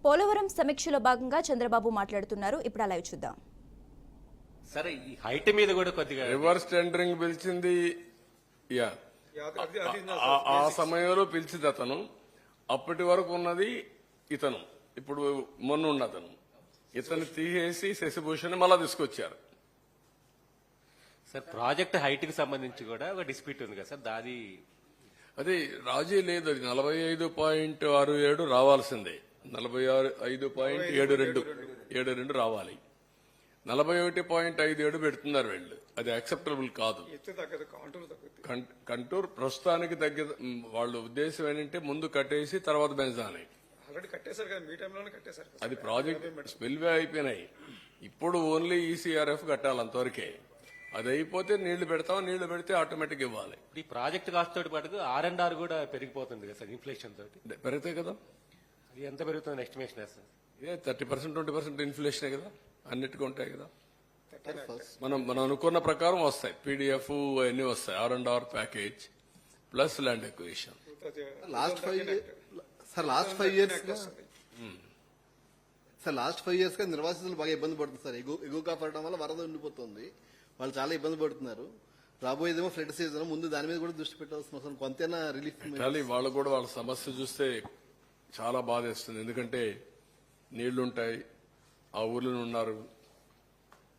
పోలవరం సమీక్షలో భాగంగా చంద్రబాబు మాట్లాడుతున్నారు. ఇప్పుడు లైవ్ చూద్దాం. సరే, ఈ హైట్ మీద కూడా కొద్దిగా రివర్స్ టెండరింగ్ పిలిచింది. ఆ సమయంలో పిలిచింది అతను. అప్పటి వరకు ఉన్నది ఇతను, ఇప్పుడు మొన్న ఉన్న అతను. ఇతను తీసేసి శశిభూషణ్ మళ్ళా తీసుకొచ్చారు. సార్, ప్రాజెక్ట్ హైట్ కి సంబంధించి కూడా ఒక డిస్ప్యూట్ ఉంది కదా సార్, దాది అది రాజీ లేదు. అది 45.67 రావాల్సిందే. 45.72 రావాలి. 41.57 పెడుతున్నారు వీళ్ళు. అది యాక్సెప్టబుల్ కాదు. కంటూర్ ప్రస్తుతానికి తగ్గ వాళ్ళ ఉద్దేశం ఏంటంటే ముందు కట్టేసి తర్వాత పెంచాలి. అది ప్రాజెక్ట్ స్పిల్వే అయిపోయినాయి. ఇప్పుడు ఓన్లీ ఈసీఆర్ఎఫ్ కట్టాలి, అంతవరకే. అది అయిపోతే నీళ్లు పెడతాం. నీళ్లు పెడితే ఆటోమేటిక్ ఇవ్వాలి. ఈ ప్రాజెక్ట్ కాస్ట్ తోటి పాటు R&R కూడా పెరిగిపోతుంది కదా సార్, ఇన్ఫ్లేషన్ తోటి. పెరిగితే కదా, అది ఎంత పెరుగుతుంది ఎస్టిమేషన్ సార్? ఇదే 30%, 20% ఇన్ఫ్లేషనే కదా, అన్నిటికీ ఉంటాయి కదా. మనం అనుకున్న ప్రకారం వస్తాయి. పీడీఎఫ్ అవన్నీ వస్తాయి. R&R package plus land acquisition. Last 5 years గా నిర్వాసితులు బాగా ఇబ్బంది పడుతుంది సార్. ఎగువ కాపాడడం వల్ల వరద ఉండిపోతుంది. వాళ్ళు చాలా ఇబ్బంది పడుతున్నారు. రాబోయేదేమో ఫ్లడ్ సీజన్, ముందు దాని మీద కూడా దృష్టి పెట్టాల్సిన అవసరం. కొంతైనా రిలీఫ్ వాళ్ళు కూడా వాళ్ళ సమస్య చూస్తే చాలా బాధేస్తుంది. ఎందుకంటే నీళ్లుంటాయి, ఆ ఊర్లో ఉన్నారు,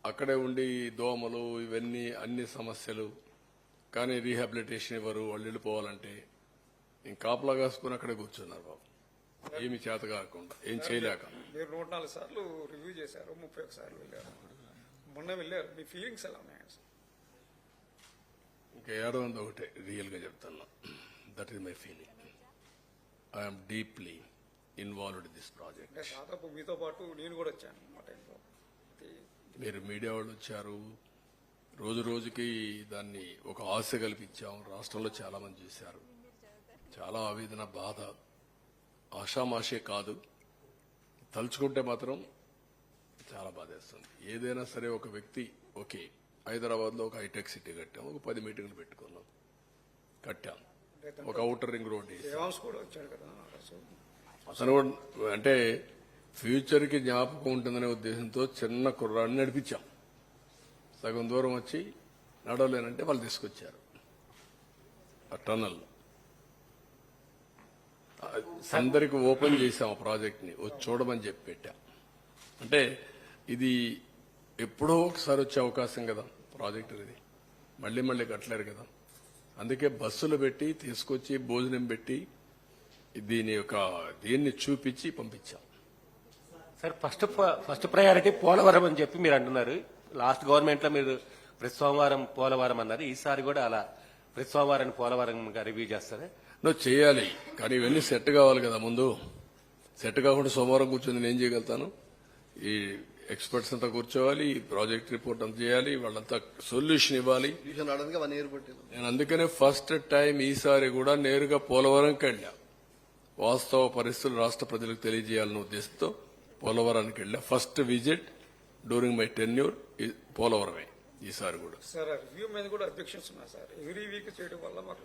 అక్కడే ఉండి దోమలు ఇవన్నీ అన్ని సమస్యలు. కానీ రీహాబిలిటేషన్ ఇవ్వరు. వాళ్ళు వెళ్ళిపోవాలంటే కాపలా కాసుకుని అక్కడే కూర్చున్నారు బాబు. ఏమి చేత కాకుండా, ఏం చేయలేక. మీరు 104 సార్లు రివ్యూ చేశారు, 31 సార్లు వెళ్ళారు, మొన్న వెళ్ళారు. మీ ఫీలింగ్స్ ఎలా ఉన్నాయి? ఇంకా ఏడవంది ఒకటే రియల్ గా చెప్తాను. That is my feeling. I'm deeply involved in this project. దాదాపు మీతో పాటు నేను కూడా వచ్చాను మా టైంలో. మీరు మీడియా వాళ్ళు వచ్చారు. రోజు రోజుకి దాన్ని ఒక ఆశ కల్పించాం. రాష్ట్రంలో చాలా మంది చూశారు. చాలా ఆవేదన, బాధ, ఆషామాషే కాదు. తలుచుకుంటే మాత్రం చాలా బాధేస్తుంది. ఏదైనా సరే ఒక వ్యక్తి, ఓకే, హైదరాబాద్ లో ఒక హైటెక్ సిటీ కట్టాం, ఒక 10 మీటింగ్లు పెట్టుకున్నాం, కట్టాం, ఒక ఔటర్ రింగ్ రోడ్ అతను అంటే ఫ్యూచర్ కి జ్ఞాపకం ఉంటుందనే ఉద్దేశంతో చిన్న కుర్రాడిని నడిపించాం. సగం దూరం వచ్చి నడవలేనంటే వాళ్ళు తీసుకొచ్చారు ఆ టన్నల్. అందరికి ఓపెన్ చేశాం ఆ ప్రాజెక్ట్ ని, వచ్చి చూడమని చెప్పి పెట్టాం. అంటే ఇది ఎప్పుడో ఒకసారి వచ్చే అవకాశం కదా ప్రాజెక్ట్. ఇది మళ్లీ మళ్లీ కట్టలేరు కదా. అందుకే బస్సులు పెట్టి తీసుకొచ్చి భోజనం పెట్టి దీన్ని చూపించి పంపించాం. సార్, ఫస్ట్ ప్రయారిటీ పోలవరం అని చెప్పి మీరు అంటున్నారు. లాస్ట్ గవర్నమెంట్ లో మీరు ప్రతి సోమవారం పోలవరం అన్నారు. ఈసారి కూడా అలా ప్రతి సోమవారం పోలవరం రివ్యూ చేస్తారా? నువ్వు చేయాలి, కానీ ఇవన్నీ సెట్ కావాలి కదా. ముందు సెట్ కాకుండా సోమవారం కూర్చొని నేను చేయగలుగుతాను? ఈ ఎక్స్పర్ట్స్ అంతా కూర్చోవాలి, ఈ ప్రాజెక్ట్ రిపోర్ట్ అంతా చేయాలి, వాళ్ళంతా సొల్యూషన్ ఇవ్వాలి. నేను అందుకనే ఫస్ట్ టైం ఈసారి కూడా నేరుగా పోలవరంకి వెళ్ళా. వాస్తవ పరిస్థితులు రాష్ట్ర ప్రజలకు తెలియజేయాలన్న ఉద్దేశంతో పోలవరానికి వెళ్ళా. First visit during my tenure పోలవరమే ఈసారి కూడా. సార్, రివ్యూ మీద కూడా అబ్జెక్షన్స్ ఉన్నాయి సార్. ఎవ్రీ వీక్ చేయడం వల్ల మాకు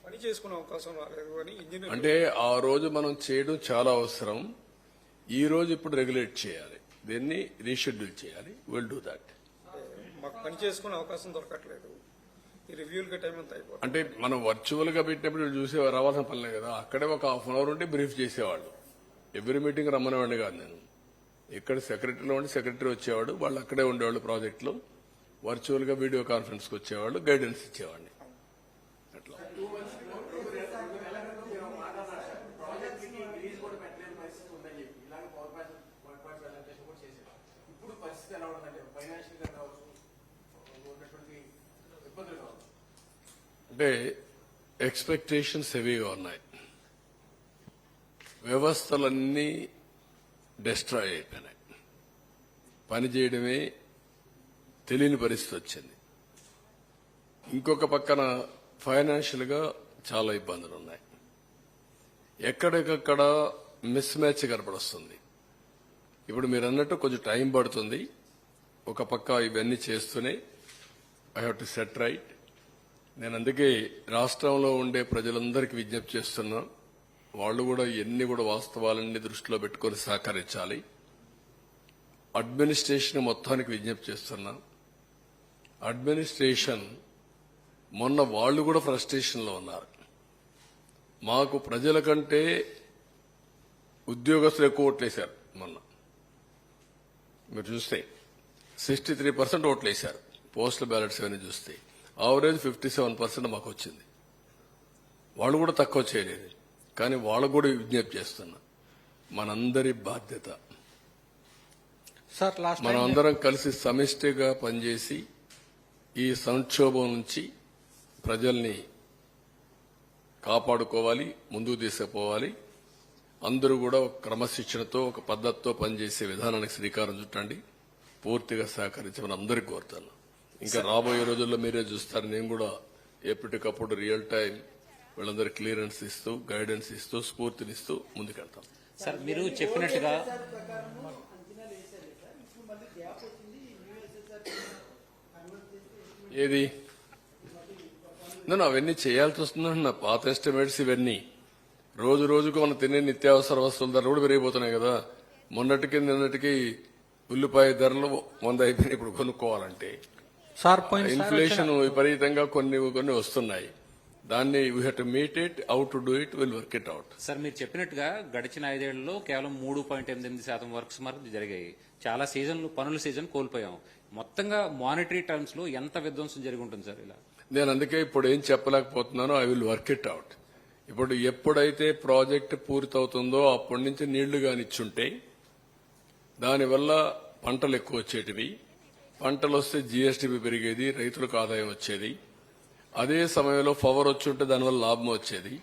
పని చేసుకునే అవకాశం రాలేదు అని ఇంజనీర్ అంటే ఆ రోజు మనం చేయడం చాలా అవసరం. ఈ రోజు ఇప్పుడు రెగ్యులేట్ చేయాలి, దీన్ని రీషెడ్యూల్ చేయాలి. Will do that. మాకు పని చేసుకునే అవకాశం దొరకట్లేదు. ఈ రివ్యూలకి టైం అంతా అయిపోతుంది. అంటే మనం వర్చువల్ గా పెట్టినప్పుడు చూసే రావాల్సిన పనిలే కదా. అక్కడే ఒక హాఫ్ అన్ అవర్ ఉంటే బ్రీఫ్ చేసేవాళ్ళు. ఎవ్రీ మీటింగ్ రమ్మనేవాడిని కాదు నేను. ఇక్కడ సెక్రటరీలో ఉండి సెక్రటరీ వచ్చేవాడు, వాళ్ళు అక్కడే ఉండేవాళ్ళు. ప్రాజెక్ట్ లో వర్చువల్ గా వీడియో కాన్ఫరెన్స్ కు వచ్చేవాళ్ళు, గైడెన్స్ ఇచ్చేవాడిని. అట్లా అంటే ఎక్స్పెక్టేషన్స్ హెవీగా ఉన్నాయి. వ్యవస్థలన్నీ డిస్ట్రాయ్ అయిపోయినాయి. పనిచేయడమే తెలియని పరిస్థితి వచ్చింది. ఇంకొక పక్కన ఫైనాన్షియల్ గా చాలా ఇబ్బందులు ఉన్నాయి. ఎక్కడికక్కడ మిస్ మ్యాచ్ కనపడొస్తుంది. ఇప్పుడు మీరు అన్నట్టు కొంచెం టైం పడుతుంది. ఒక పక్క ఇవన్నీ చేస్తూనే I have to set right. నేను అందుకే రాష్ట్రంలో ఉండే ప్రజలందరికీ విజ్ఞప్తి చేస్తున్నా, వాళ్ళు కూడా ఎన్ని కూడా వాస్తవాలన్నీ దృష్టిలో పెట్టుకొని సహకరించాలి. అడ్మినిస్ట్రేషన్ మొత్తానికి విజ్ఞప్తి చేస్తున్నా. అడ్మినిస్ట్రేషన్ మొన్న వాళ్ళు కూడా ఫ్రస్ట్రేషన్లో ఉన్నారు. మాకు ప్రజల కంటే ఉద్యోగస్తులు ఎక్కువ ఓట్లేశారు. మొన్న మీరు చూస్తే 63% ఓట్లేశారు. పోస్టల్ బ్యాలెట్స్ అవన్నీ చూస్తే ఆవరేజ్ 57% మాకు వచ్చింది. వాళ్ళు కూడా తక్కువ చేయలేదు. కానీ వాళ్ళకు కూడా విజ్ఞప్తి చేస్తున్నా, మనందరి బాధ్యత సార్ లాస్ట్ మనం అందరం కలిసి సమిష్టిగా పనిచేసి ఈ సంక్షోభం నుంచి ప్రజల్ని కాపాడుకోవాలి, ముందుకు తీసుకుపోవాలి. అందరూ కూడా ఒక క్రమశిక్షణతో ఒక పద్ధతితో పనిచేసే విధానానికి శ్రీకారం చుట్టండి. పూర్తిగా సహకరించమని అందరికీ కోరుతాను. ఇంకా రాబోయే రోజుల్లో మీరే చూస్తారు, నేను కూడా ఎప్పటికప్పుడు రియల్ టైం వీళ్ళందరూ క్లియరెన్స్ ఇస్తూ, గైడెన్స్ ఇస్తూ, స్ఫూర్తినిస్తూ ముందుకెళ్తాం. సార్ మీరు చెప్పినట్టుగా ఏది నేను అవన్నీ చేయాల్సి వస్తుందంటున్నా. పాత ఎస్టిమేట్స్ ఇవన్నీ రోజు రోజుకు మనం తినే నిత్యావసర వస్తువుల ధరలు కూడా పెరిగిపోతున్నాయి కదా. మొన్నటికి నిన్నటికి ఉల్లిపాయ ధరలు 100 అయిపోయినాయి. ఇప్పుడు కొనుక్కోవాలంటే సార్ పోయిన ఇన్ఫ్లేషన్ విపరీతంగా కొన్ని వస్తున్నాయి. దాన్ని we have to meet it, how to do it, will work it out. Sir మీరు చెప్పినట్టుగా గడిచిన 5 ఏళ్లలో కేవలం 3.8% వర్క్స్ మాత్రం జరిగాయి. చాలా పనుల సీజన్ కోల్పోయాం. మొత్తంగా మానిటరీ టర్మ్స్ లో ఎంత విధ్వంసం జరిగి ఉంటుంది సార్ ఇలా? నేను అందుకే ఇప్పుడు ఏం చెప్పలేకపోతున్నానో, I will work it out. ఇప్పుడు ఎప్పుడైతే ప్రాజెక్ట్ పూర్తవుతుందో అప్పటి నుంచి నీళ్లు కానిచ్చుంటే దానివల్ల పంటలు ఎక్కువ వచ్చేటివి. పంటలు వస్తే జీఎస్టీపీ పెరిగేది, రైతులకు ఆదాయం వచ్చేది. అదే సమయంలో పవర్ వచ్చుంటే దానివల్ల లాభం వచ్చేది.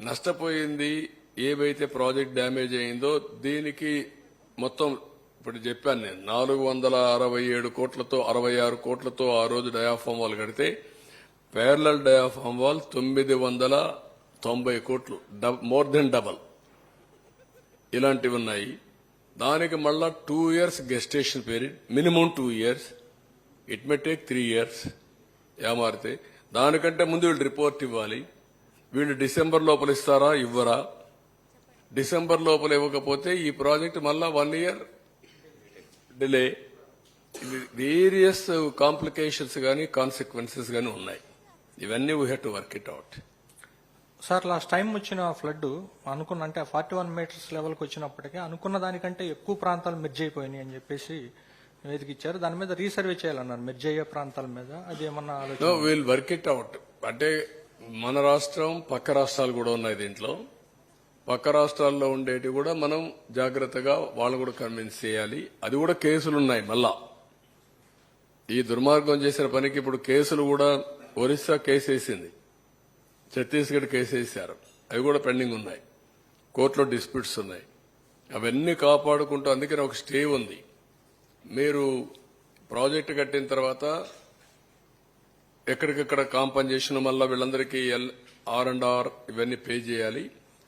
నష్టపోయింది ఏవైతే ప్రాజెక్ట్ డ్యామేజ్ అయిందో దీనికి మొత్తం ఇప్పుడు చెప్పాను నేను 467 కోట్లతో 66 కోట్లతో ఆ రోజు డయాఫామ్ వాల్ కడితే ప్యారలల్ డయాఫామ్ వాల్ 990 కోట్లు, మోర్ దెన్ డబల్ ఇలాంటివి ఉన్నాయి. దానికి మళ్ళా 2 years gestation period, minimum 2 years, it may take 3 years ఏమారితే. దానికంటే ముందు వీళ్ళు రిపోర్ట్ ఇవ్వాలి. వీళ్ళు డిసెంబర్ లోపల ఇస్తారా, ఇవ్వరా? డిసెంబర్ లోపల ఇవ్వకపోతే ఈ ప్రాజెక్ట్ మళ్ళా 1 year డిలే. వేరియస్ కాంప్లికేషన్స్ గానీ కాన్సిక్వెన్సెస్ గానీ ఉన్నాయి. ఇవన్నీ we have to work it out. Sir last time వచ్చిన ఫ్లడ్ అనుకున్న అంటే 41 మీటర్స్ లెవెల్కి వచ్చినప్పటికీ అనుకున్న దానికంటే ఎక్కువ ప్రాంతాలు మెర్జ్ అయిపోయినాయి అని చెప్పేసి నివేదిక ఇచ్చారు. దాని మీద రీసర్వే చేయాలన్నారు మెర్జ్ అయ్యే ప్రాంతాల మీద. అది ఏమన్నా ఆలోచన? Will work it out. అంటే మన రాష్ట్రం, పక్క రాష్ట్రాలు కూడా ఉన్నాయి దీంట్లో. పక్క రాష్ట్రాల్లో ఉండేటి కూడా మనం జాగ్రత్తగా వాళ్ళు కూడా కన్విన్స్ చేయాలి. అది కూడా కేసులున్నాయి. మళ్ళా ఈ దుర్మార్గం చేసిన పనికి ఇప్పుడు కేసులు కూడా ఒరిస్సా కేసు వేసింది, ఛత్తీస్గఢ్ కేసు వేశారు. అవి కూడా పెండింగ్ ఉన్నాయి. కోర్టులో డిస్ప్యూట్స్ ఉన్నాయి. అవన్నీ కాపాడుకుంటూ అందుకని ఒక స్టే ఉంది. మీరు ప్రాజెక్టు కట్టిన తర్వాత ఎక్కడికక్కడ కాంపన్సేషన్ మళ్ళా వీళ్ళందరికీ R&R ఇవన్నీ పే చేయాలి.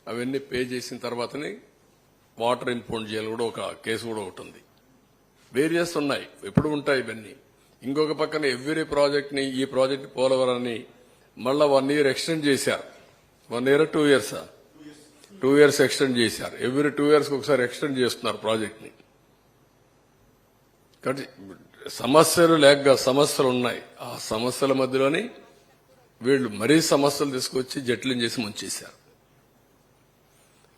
అవన్నీ పే చేసిన తర్వాతనే వాటర్ ఇంపౌండ్ చేయాలి కూడా ఒక కేసు కూడా ఒకటి ఉంది. వేరియస్ ఉన్నాయి, ఎప్పుడు ఉంటాయి ఇవన్నీ. ఇంకొక పక్కన ఎవ్రీ ప్రాజెక్ట్ ని, ఈ ప్రాజెక్ట్ పోలవరాన్ని మళ్ళా 1 year ఎక్స్టెండ్ చేశారు. 1 year 2 years 2 years ఎక్స్టెండ్ చేశారు. ఎవ్రీ 2 years ఒకసారి ఎక్స్టెండ్ చేస్తున్నారు ప్రాజెక్ట్ ని. కాబట్టి సమస్యలు లేక సమస్యలు ఉన్నాయి. ఆ సమస్యల మధ్యలోనే వీళ్ళు మరీ సమస్యలు తీసుకొచ్చి జటిలం చేసి ముంచేశారు.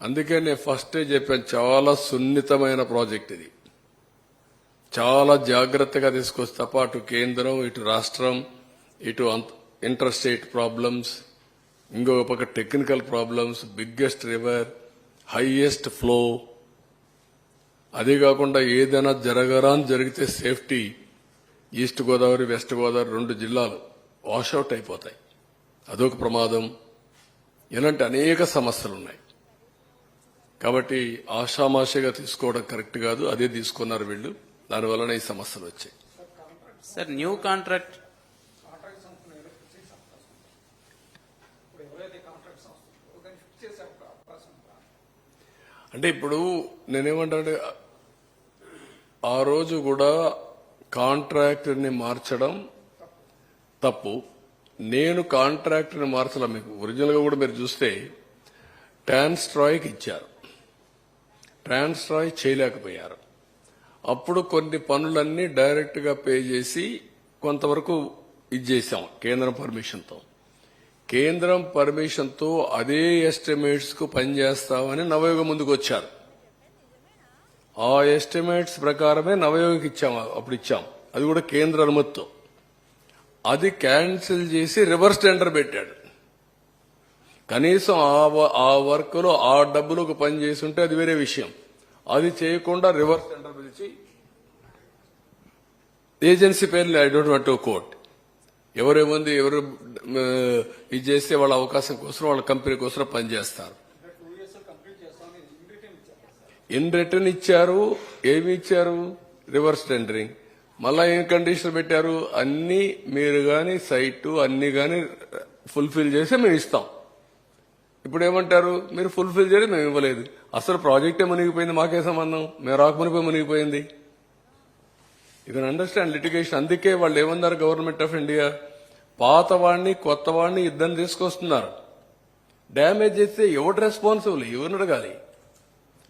అందుకే నేను ఫస్టే చెప్పాను, చాలా సున్నితమైన ప్రాజెక్ట్ ఇది. చాలా జాగ్రత్తగా తీసుకొస్తే తప్ప అటు కేంద్రం, ఇటు రాష్ట్రం, ఇటు ఇంటర్ స్టేట్ ప్రాబ్లమ్స్, ఇంకొక పక్క technical problems, biggest river, highest flow, అదే కాకుండా ఏదైనా జరిగితే safety, east Godavari, west Godavari 2 జిల్లాలు వాషౌట్ అయిపోతాయి. అదొక ప్రమాదం. ఇలాంటి అనేక సమస్యలు ఉన్నాయి. కాబట్టి ఆషామాషిగా తీసుకోవడం కరెక్ట్ కాదు. అదే తీసుకున్నారు వీళ్ళు. దానివలన ఈ సమస్యలు వచ్చాయి. సార్ న్యూ కాంట్రాక్ట్ అంటే ఇప్పుడు నేనేమంటానంటే ఆ రోజు కూడా కాంట్రాక్టర్ని మార్చడం తప్పు. నేను కాంట్రాక్టర్ని మార్చలా. మీకు ఒరిజినల్ గా కూడా మీరు చూస్తే ట్రాన్స్ట్రాయ్కి ఇచ్చారు. ట్రాన్స్ట్రాయ్ చేయలేకపోయారు. అప్పుడు కొన్ని పనులన్నీ డైరెక్ట్ గా పే చేసి కొంతవరకు ఇచ్చేసాం కేంద్రం పర్మిషన్తో. కేంద్రం పర్మిషన్తో అదే ఎస్టిమేట్స్ కు పనిచేస్తామని నవయుగ ముందుకు వచ్చారు. ఆ ఎస్టిమేట్స్ ప్రకారమే నవయోగకి అప్పుడు ఇచ్చాం. అది కూడా కేంద్ర అనుమతితో. అది క్యాన్సిల్ చేసి రివర్స్ టెండర్ పెట్టాడు. కనీసం ఆ వర్క్ లో ఆ డబ్బులకు పని చేసి ఉంటే అది వేరే విషయం. అది చేయకుండా రివర్స్ టెండర్ పిలిచి ఏజెన్సీ పేర్లు I don't want to quote, ఎవరు ఇది చేస్తే వాళ్ళ అవకాశం కోసం వాళ్ళ కంపెనీ కోసం పనిచేస్తారు. ఇన్ రిటర్న్ ఇచ్చారు. ఏమి ఇచ్చారు? Reverse tendering. మళ్ళా ఏం కండిషన్ పెట్టారు? అన్ని మీరు గాని సైట్ అన్ని గాని ఫుల్ఫిల్ చేసి మేము ఇస్తాం. ఇప్పుడు ఏమంటారు? మీరు ఫుల్ఫిల్ చేయడం మేము ఇవ్వలేదు. అసలు ప్రాజెక్టే మునిగిపోయింది, మాకే సంబంధం? మేము రాకమునిపోయి మునిగిపోయింది. You can understand litigation. అందుకే వాళ్ళు ఏమన్నారు గవర్నమెంట్ ఆఫ్ ఇండియా, పాత వాడిని కొత్త వాడిని ఇద్దరిని తీసుకొస్తున్నారు. డ్యామేజ్ చేస్తే ఎవరు రెస్పాన్సిబుల్? ఎవరిని అడగాలి?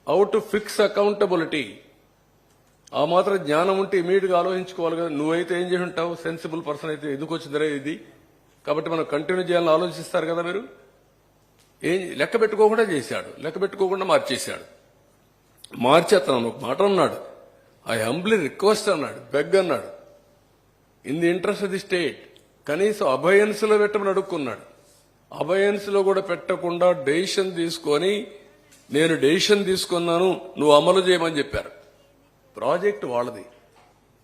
How to fix accountability. ఆ మాత్రం జ్ఞానం ఉంటే ఇమీడియట్ గా ఆలోచించుకోవాలి కదా. నువ్వైతే ఏం చేసి ఉంటావు? సెన్సిబుల్ పర్సన్ అయితే ఎందుకు వచ్చిందిరా ఇది, కాబట్టి మనం కంటిన్యూ చేయాలని ఆలోచిస్తారు కదా మీరు. ఏం లెక్క పెట్టుకోకుండా చేశాడు, లెక్క పెట్టుకోకుండా మార్చేశాడు. మార్చేస్తాను ఒక మాట అన్నాడు, ఐ హంబ్లీ రిక్వెస్ట్ అన్నాడు, బెగ్ అన్నాడు, in the interest of the state. కనీసం అభయన్స్ లో పెట్టమని అడుక్కున్నాడు. అభయన్స్ లో కూడా పెట్టకుండా డెసిషన్ తీసుకొని, నేను డెసిషన్ తీసుకున్నాను నువ్వు అమలు చేయమని చెప్పారు. ప్రాజెక్టు వాళ్ళది,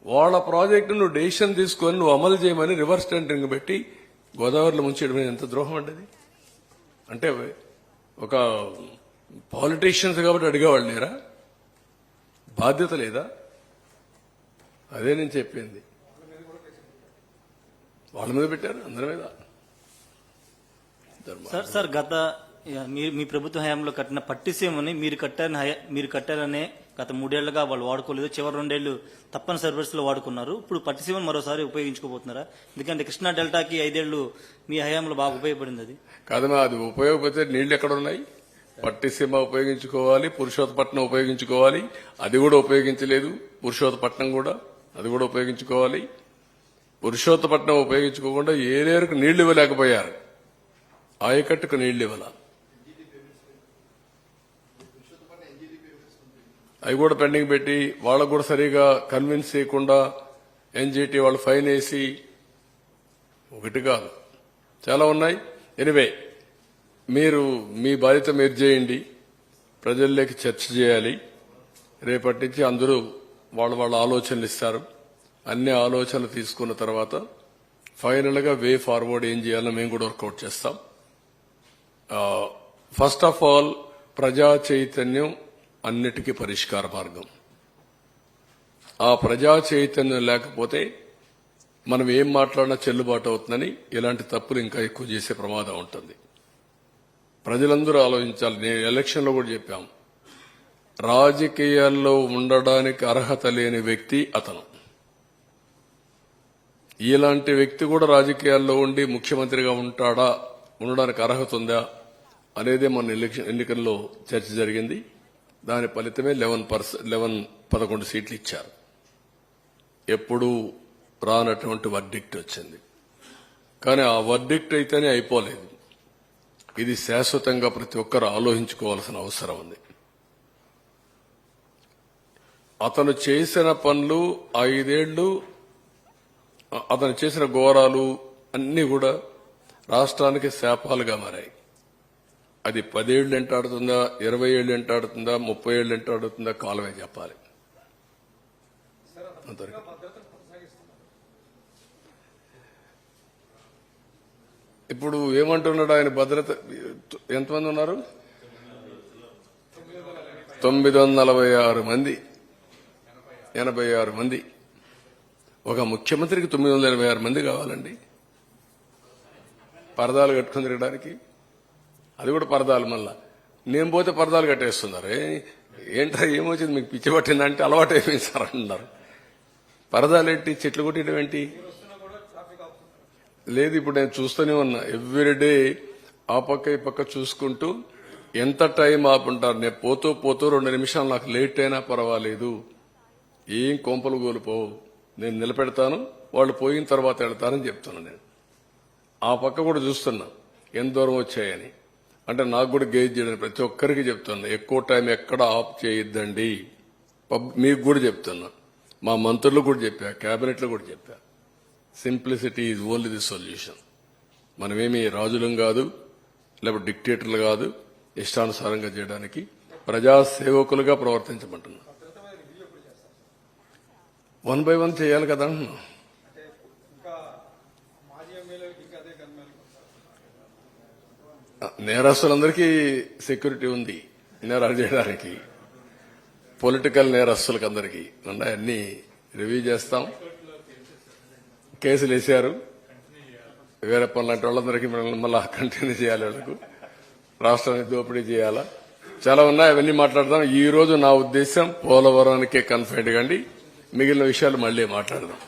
వాళ్ళ ప్రాజెక్టు నువ్వు డెసిషన్ తీసుకొని నువ్వు అమలు చేయమని రివర్స్ టెండరింగ్ పెట్టి గోదావరిలో ముంచేయడం ఎంత ద్రోహం అండి. అంటే ఒక పాలిటీషియన్స్ కాబట్టి అడిగేవాళ్ళు లేరా? బాధ్యత లేదా? అదే నేను చెప్పింది. వాళ్ళ మీద పెట్టారు, అందరి మీద. సార్ గత మీ ప్రభుత్వ హయాంలో కట్టిన పట్టిసీమని మీరు కట్టారనే గత 3 ఏళ్లుగా వాళ్ళు వాడుకోలేదు. చివరి 2 ఏళ్లు తప్పనిసరి పరిస్థితుల్లో వాడుకున్నారు. ఇప్పుడు పట్టిసీమను మరోసారి ఉపయోగించుకోబోతున్నారా? ఎందుకంటే కృష్ణా డెల్టాకి 5 ఏళ్లు మీ హయాంలో బాగా ఉపయోగపడింది. అది కాదమ్మా, అది ఉపయోగపడితే నీళ్లు ఎక్కడ ఉన్నాయి? పట్టిసీమ ఉపయోగించుకోవాలి, పురుషోత్తపట్నం ఉపయోగించుకోవాలి, అది కూడా ఉపయోగించలేదు. పురుషోత్తపట్నం కూడా అది కూడా ఉపయోగించుకోవాలి. పురుషోత్తపట్నం ఉపయోగించుకోకుండా ఏలేరుకు నీళ్లు ఇవ్వలేకపోయారు, ఆయకట్టుకు నీళ్లు ఇవ్వాల. అవి కూడా పెండింగ్ పెట్టి వాళ్ళకు కూడా సరిగా కన్విన్స్ చేయకుండా ఎన్జీటీ వాళ్ళు ఫైన్ వేసి, ఒకటి కాదు చాలా ఉన్నాయి. ఎనివే, మీరు మీ బాధ్యత మీరు చేయండి, ప్రజల్లోకి చర్చ చేయాలి. రేపటి నుంచి అందరూ వాళ్ళ ఆలోచనలు ఇస్తారు. అన్ని ఆలోచనలు తీసుకున్న తర్వాత ఫైనల్ గా వే ఫార్వర్డ్ ఏం చేయాలో మేము కూడా వర్కౌట్ చేస్తాం. ఫస్ట్ ఆఫ్ ఆల్, ప్రజా చైతన్యం అన్నిటికీ పరిష్కార మార్గం. ఆ ప్రజా చైతన్యం లేకపోతే మనం ఏం మాట్లాడినా చెల్లుబాటు అవుతుందని ఇలాంటి తప్పులు ఇంకా ఎక్కువ చేసే ప్రమాదం ఉంటుంది. ప్రజలందరూ ఆలోచించాలి. నేను ఎలక్షన్ లో కూడా చెప్పాం, రాజకీయాల్లో ఉండడానికి అర్హత లేని వ్యక్తి అతను. ఇలాంటి వ్యక్తి కూడా రాజకీయాల్లో ఉండి ముఖ్యమంత్రిగా ఉండడానికి అర్హత ఉందా అనేదే మన ఎన్నికల్లో చర్చ జరిగింది. దాని ఫలితమే 11 సీట్లు ఇచ్చారు. ఎప్పుడూ రానటువంటి వర్డిక్ట్ వచ్చింది. కానీ ఆ వర్డిక్ట్ అయితేనే అయిపోలేదు. ఇది శాశ్వతంగా ప్రతి ఒక్కరు ఆలోచించుకోవాల్సిన అవసరం ఉంది. అతను చేసిన పనులు 5 ఏళ్లు, అతను చేసిన ఘోరాలు అన్ని కూడా రాష్ట్రానికి శాపాలుగా మారాయి. అది 10 ఏళ్లు ఎంటాడుతుందా, 20 ఏళ్లు ఎంటాడుతుందా, 30 ఏళ్లు ఎంటాడుతుందా కాలమే చెప్పాలి. ఇప్పుడు ఏమంటున్నాడు ఆయన? భద్రత ఎంతమంది ఉన్నారు? 946 మంది, 86 మంది. ఒక ముఖ్యమంత్రికి 986 మంది కావాలండి పరదాలు కట్టుకుని తిరగడానికి. అది కూడా పరదాలు. మళ్ళా నేను పోతే పరదాలు కట్టేస్తున్నారు. ఏంటో ఏమొచ్చింది మీకు, పిచ్చి పట్టిందంటే అలవాటు అయిపోయింది సార్ అంటున్నారు. పరదాలు ఏంటి, చెట్లు కొట్టడం ఏంటి? లేదు, ఇప్పుడు నేను చూస్తూనే ఉన్నా. ఎవ్రీడే ఆ పక్క ఈ పక్క చూసుకుంటూ ఎంత టైం ఆపుంటారు? నేను పోతూ 2 నిమిషాలు నాకు లేట్ అయినా పర్వాలేదు, ఏం కొంపలు కోల్పోవు, నేను నిలబెడతాను, వాళ్ళు పోయిన తర్వాత వెళ్తానని చెప్తున్నాను. నేను ఆ పక్క కూడా చూస్తున్నా ఎంత దూరం వచ్చాయని. అంటే నాకు కూడా గేజ్ చేయడానికి ప్రతి ఒక్కరికి చెప్తున్నా, ఎక్కువ టైం ఎక్కడ ఆఫ్ చేయొద్దండి. మీకు కూడా చెప్తున్నా, మా మంత్రులు కూడా చెప్పా, కేబినెట్లో కూడా చెప్పా, simplicity is only the solution. మనమేమి రాజులం కాదు, లేకపోతే డిక్టేటర్లు కాదు, ఇష్టానుసారంగా చేయడానికి ప్రజాసేవకులుగా ప్రవర్తించమంటున్నాం. 1 by 1 చేయాలి కదా అంటున్నాం. నేరస్తులందరికీ సెక్యూరిటీ ఉంది నేరాలు చేయడానికి, పొలిటికల్ నేరస్తులకు అందరికీ అన్ని రివ్యూ చేస్తాం. కేసులు వేశారు, వేరే పనులంటే వాళ్ళందరికీ మళ్ళా కంటిన్యూ చేయాలి, వాళ్ళకు రాష్ట్రాన్ని దోపిడీ చేయాలా, చాలా ఉన్నాయి, అవన్నీ మాట్లాడదాం. ఈ రోజు నా ఉద్దేశం పోలవరానికే కన్ఫైన్డ్ కండి, మిగిలిన విషయాలు మళ్లీ మాట్లాడదాం.